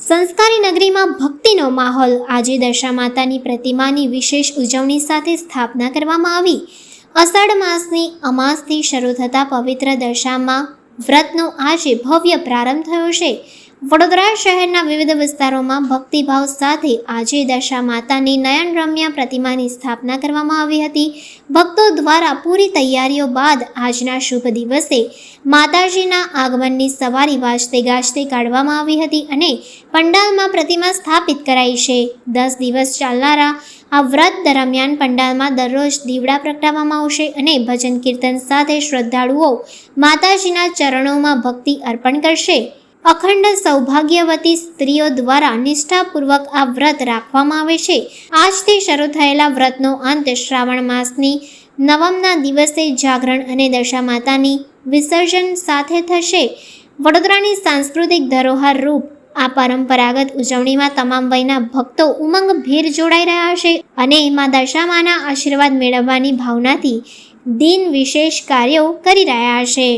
સંસ્કારી નગરીમાં ભક્તિનો માહોલ। આજે દશા માતાની પ્રતિમાની વિશેષ ઉજવણી સાથે સ્થાપના કરવામાં આવી। અષાઢ માસની અમાસથી શરૂ થતા પવિત્ર દશામાં વ્રતનો આજે ભવ્ય પ્રારંભ થયો છે। વડોદરા શહેરના વિવિધ વિસ્તારોમાં ભક્તિભાવ સાથે આજે દશા માતાની નયનરમ્ય પ્રતિમાની સ્થાપના કરવામાં આવી હતી। ભક્તો દ્વારા પૂરી તૈયારીઓ બાદ આજના શુભ દિવસે માતાજીના આગમનની સવારી વાજતે ગાજતે કાઢવામાં આવી હતી અને પંડાલમાં પ્રતિમા સ્થાપિત કરાઈ છે। 10 દિવસ ચાલનારા આ વ્રત દરમિયાન પંડાલમાં દરરોજ દીવડા પ્રગટાવવામાં આવશે અને ભજન કીર્તન સાથે શ્રદ્ધાળુઓ માતાજીના ચરણોમાં ભક્તિ અર્પણ કરશે। અખંડ સૌભાગ્યવતી સ્ત્રીઓ દ્વારા નિષ્ઠાપૂર્વક આ વ્રત રાખવામાં આવે છે। આજથી શરૂ થયેલા વ્રતનો અંત શ્રાવણ માસની નવમના દિવસે જાગરણ અને દશા માતાની વિસર્જન સાથે થશે। વડોદરાની સાંસ્કૃતિક ધરોહર રૂપ આ પરંપરાગત ઉજવણીમાં તમામ વયના ભક્તો ઉમંગભેર જોડાઈ રહ્યા છે અને મા દશામાના આશીર્વાદ મેળવવાની ભાવનાથી દિન વિશેષ કાર્યો કરી રહ્યા છે।